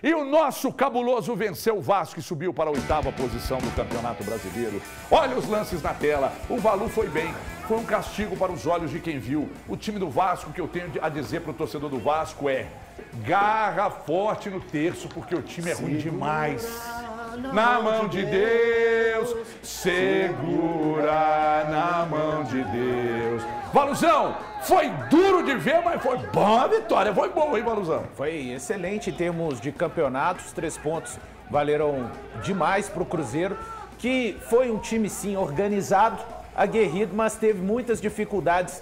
E o nosso cabuloso venceu o Vasco e subiu para a 8ª posição do Campeonato Brasileiro. Olha os lances na tela. O Valu foi bem. Foi um castigo para os olhos de quem viu. O time do Vasco, que eu tenho a dizer para o torcedor do Vasco é: garra forte no terço, porque o time é ruim demais. Na mão de Deus, segura na mão de Deus. Valuzão, foi duro de ver, mas foi boa a vitória. Foi bom, hein, Valuzão? Foi excelente em termos de campeonatos. 3 pontos valeram demais para o Cruzeiro, que foi um time, sim, organizado, aguerrido, mas teve muitas dificuldades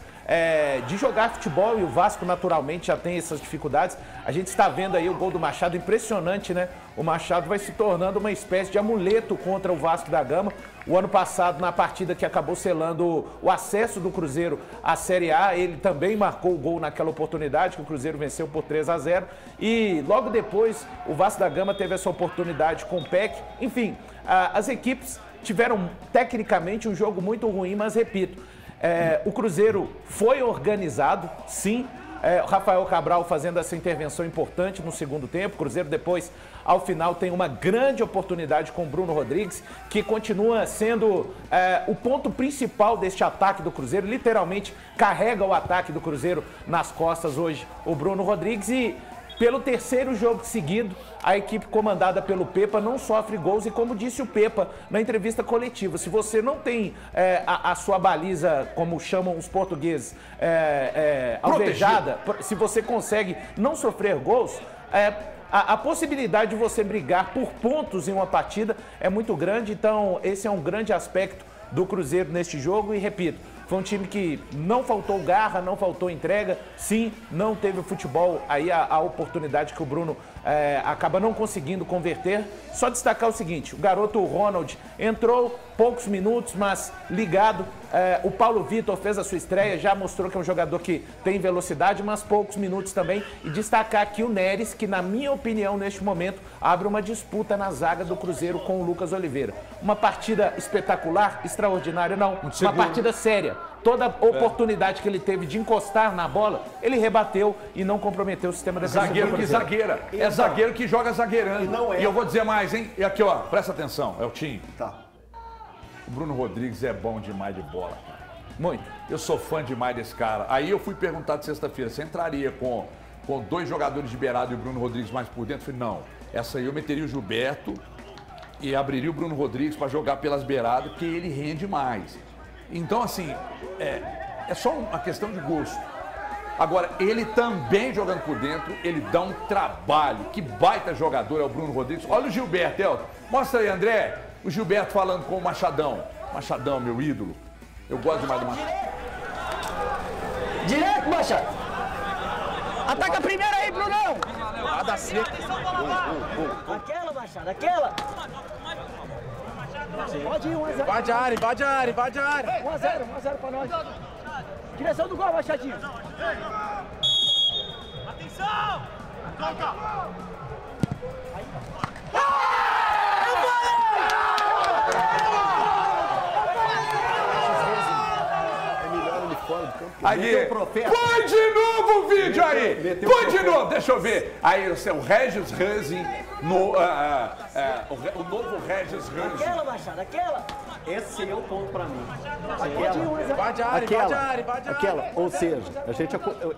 de jogar futebol, e o Vasco naturalmente já tem essas dificuldades. A gente está vendo aí o gol do Machado, impressionante, né? O Machado vai se tornando uma espécie de amuleto contra o Vasco da Gama. O ano passado, na partida que acabou selando o acesso do Cruzeiro à Série A, ele também marcou o gol naquela oportunidade, que o Cruzeiro venceu por 3-0. E logo depois, o Vasco da Gama teve essa oportunidade com o PEC. Enfim, as equipes tiveram tecnicamente um jogo muito ruim, mas repito, o Cruzeiro foi organizado, sim. O Rafael Cabral fazendo essa intervenção importante no segundo tempo. O Cruzeiro depois, ao final, tem uma grande oportunidade com o Bruno Rodrigues, que continua sendo o ponto principal deste ataque do Cruzeiro. Literalmente carrega o ataque do Cruzeiro nas costas hoje o Bruno Rodrigues. E pelo 3º jogo seguido, a equipe comandada pelo Pepa não sofre gols. E como disse o Pepa na entrevista coletiva, se você não tem a sua baliza, como chamam os portugueses, alvejada, se você consegue não sofrer gols, a possibilidade de você brigar por pontos em uma partida é muito grande. Então esse é um grande aspecto do Cruzeiro neste jogo. E repito, foi um time que não faltou garra, não faltou entrega. Sim, não teve o futebol, aí a oportunidade que o Bruno acaba não conseguindo converter. Só destacar o seguinte: o garoto Ronald entrou poucos minutos, mas ligado. O Paulo Vitor fez a sua estreia, já mostrou que é um jogador que tem velocidade, mas poucos minutos também. E destacar aqui o Neres, que na minha opinião, neste momento, abre uma disputa na zaga do Cruzeiro com o Lucas Oliveira. Uma partida espetacular, extraordinária, não. Uma partida séria. Toda oportunidade que ele teve de encostar na bola, ele rebateu e não comprometeu o sistema defensivo. Zagueiro que zagueira. É zagueiro que joga zagueirando. E eu vou dizer mais, hein? E aqui, ó, presta atenção, é o Tim. Tá. O Bruno Rodrigues é bom demais de bola, cara. Muito. Eu sou fã demais desse cara. Aí eu fui perguntar de sexta-feira, você entraria com 2 jogadores de beirado e o Bruno Rodrigues mais por dentro? Eu falei, não. Essa aí eu meteria o Gilberto e abriria o Bruno Rodrigues para jogar pelas beiradas, porque ele rende mais. Então, assim, é só uma questão de gosto. Agora, ele também jogando por dentro, ele dá um trabalho. Que baita jogador é o Bruno Rodrigues. Olha o Gilberto, Elton. Mostra aí, André. O Gilberto falando com o Machadão. Machadão, meu ídolo. Eu gosto demais do Machadão. Direto, Machado. Ataca primeiro aí, Brunão. Nada seco. Aquela, Machado, aquela. Pode ir, 1-0. Invade a área, invade a área, invade a área. 1-0 pra nós. Direção do gol, Machadinho. Atenção! Toca! Aí, põe de novo o vídeo aí! Põe de novo, deixa eu ver. Aí, o seu Regis Hansen, o novo Regis Hansen. Aquela, Machado, aquela. Esse é o ponto pra mim. Invade a área, invade a área, invade a área. Ou seja,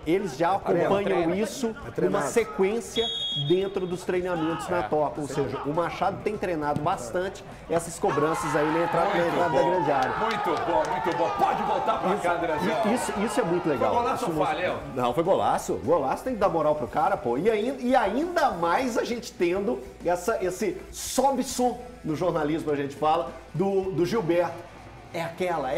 eles já acompanham isso numa sequência dentro dos treinamentos na toca. Ou seja, o Machado tem treinado bastante essas cobranças aí na entrada da grande área. Muito bom, muito bom. Pode voltar pra cá, Andrezão. Isso é muito legal. Foi golaço ou falha? Não, foi golaço. Golaço tem que dar moral pro cara, pô. E ainda mais a gente tendo esse sobe-som no jornalismo, a gente fala, do Gilberto. É aquela.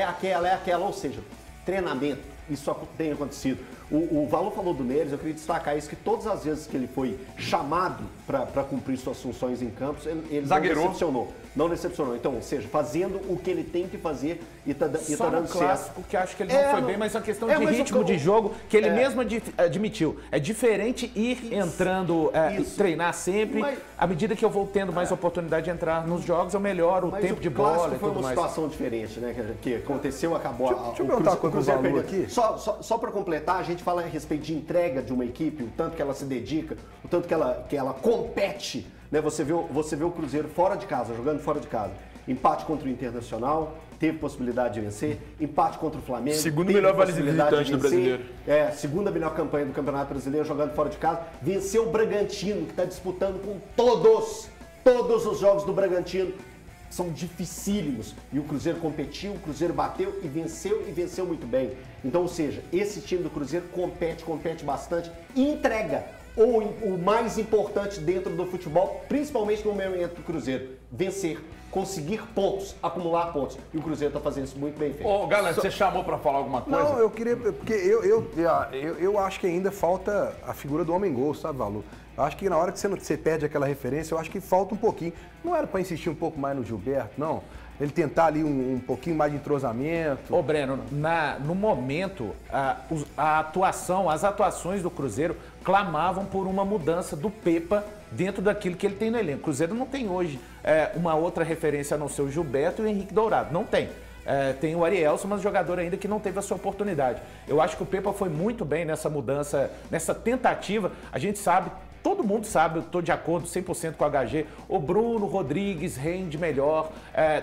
Ou seja, treinamento. Isso tem acontecido. O Valor falou do Neres, eu queria destacar isso, que todas as vezes que ele foi chamado para cumprir suas funções em campos, ele não decepcionou. Não decepcionou. Então, ou seja, fazendo o que ele tem que fazer e tá dando certo. Clássico, que acho que ele não foi bem, mas é uma questão de ritmo de jogo, que ele mesmo admitiu. É diferente ir entrando e treinar sempre. À medida que eu vou tendo mais oportunidade de entrar nos jogos, eu melhoro o tempo de bola e tudo mais. Foi uma situação diferente, né? Que aconteceu, acabou. Deixa eu perguntar uma coisa pro Valu aqui. Só para completar, a gente fala a respeito de entrega de uma equipe, o tanto que ela se dedica, o tanto que ela compete. Né? Você vê o Cruzeiro fora de casa, jogando fora de casa. Empate contra o Internacional, teve possibilidade de vencer. Empate contra o Flamengo. Segundo melhor visitante do brasileiro. Segunda melhor campanha do Campeonato Brasileiro, jogando fora de casa. Venceu o Bragantino, que está disputando com todos os jogos do Bragantino. São dificílimos. E o Cruzeiro competiu, o Cruzeiro bateu e venceu muito bem. Então, ou seja, esse time do Cruzeiro compete bastante e entrega o mais importante dentro do futebol, principalmente no momento do Cruzeiro, vencer, conseguir pontos, acumular pontos. E o Cruzeiro está fazendo isso muito bem feito. Ô, galera, você chamou para falar alguma coisa? Não, eu queria, porque eu acho que ainda falta a figura do homem-gol, sabe, Valu? Eu acho que na hora que você perde aquela referência, eu acho que falta um pouquinho. Não era para insistir um pouco mais no Gilberto, não. Ele tentar ali um pouquinho mais de entrosamento. Ô, Breno, no momento, as atuações do Cruzeiro clamavam por uma mudança do Pepa dentro daquilo que ele tem no elenco. O Cruzeiro não tem hoje uma outra referência a não ser o Gilberto e o Henrique Dourado. Não tem. Tem o Arielson, mas jogador ainda que não teve a sua oportunidade. Eu acho que o Pepa foi muito bem nessa mudança, nessa tentativa. A gente sabe, todo mundo sabe, eu estou de acordo 100% com o HG, o Bruno Rodrigues rende melhor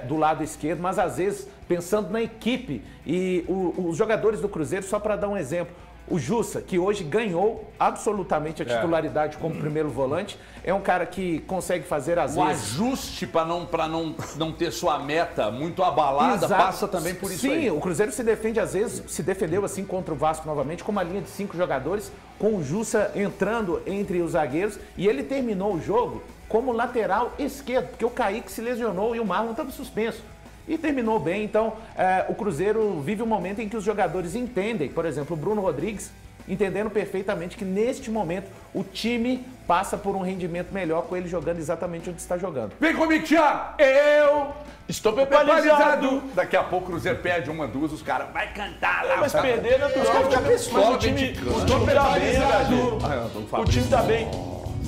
do lado esquerdo, mas às vezes, pensando na equipe e os jogadores do Cruzeiro, só para dar um exemplo, o Jussa, que hoje ganhou absolutamente a titularidade como primeiro volante, é um cara que consegue fazer às vezes... O ajuste para não ter sua meta muito abalada. Exato. Passa também por isso aí. Sim, o Cruzeiro se defende às vezes, se defendeu assim contra o Vasco novamente, com uma linha de 5 jogadores, com o Jussa entrando entre os zagueiros, e ele terminou o jogo como lateral esquerdo, porque o Kaique se lesionou e o Marlon estava suspenso. E terminou bem, então o Cruzeiro vive um momento em que os jogadores entendem, por exemplo, o Bruno Rodrigues, entendendo perfeitamente que neste momento o time passa por um rendimento melhor com ele jogando exatamente onde está jogando. Vem comigo, Thiago! Eu estou pepalizado! Daqui a pouco o Cruzeiro perde uma, duas, os caras vai cantar lá. Mas perder é natural. O time tá bem, o time tá bem.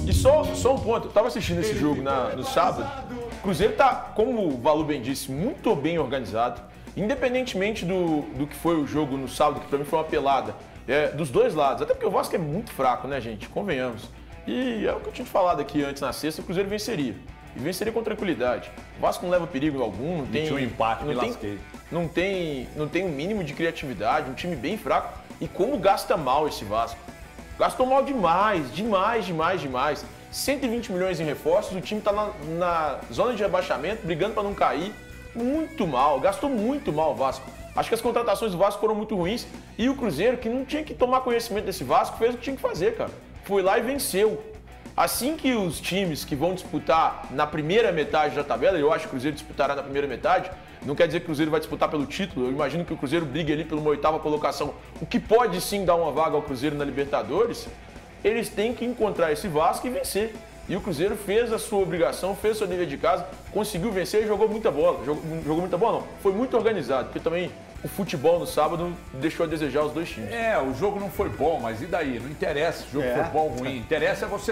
E só um ponto, eu tava assistindo esse jogo no sábado. O Cruzeiro tá, como o Valu bem disse, muito bem organizado. Independentemente do que foi o jogo no sábado, que pra mim foi uma pelada, dos dois lados. Até porque o Vasco é muito fraco, né, gente? Convenhamos. E é o que eu tinha falado aqui antes na sexta, o Cruzeiro venceria. E venceria com tranquilidade. O Vasco não leva perigo algum, não tem... um empate, me lasquei. Não tem um mínimo de criatividade, um time bem fraco. E como gasta mal esse Vasco. Gastou mal demais. 120 milhões em reforços, o time está na zona de rebaixamento, brigando para não cair. Muito mal, gastou muito mal o Vasco. Acho que as contratações do Vasco foram muito ruins. E o Cruzeiro, que não tinha que tomar conhecimento desse Vasco, fez o que tinha que fazer, cara. Foi lá e venceu. Assim que os times que vão disputar na primeira metade da tabela, eu acho que o Cruzeiro disputará na primeira metade, não quer dizer que o Cruzeiro vai disputar pelo título, eu imagino que o Cruzeiro brigue ali pela 8ª colocação, o que pode sim dar uma vaga ao Cruzeiro na Libertadores, eles têm que encontrar esse Vasco e vencer. E o Cruzeiro fez a sua obrigação, fez seu dever de casa, conseguiu vencer e jogou muita bola. Jogou muita bola não, foi muito organizado, porque também o futebol no sábado deixou a desejar os dois times. O jogo não foi bom, mas e daí? Não interessa se o jogo foi bom ou ruim, interessa é você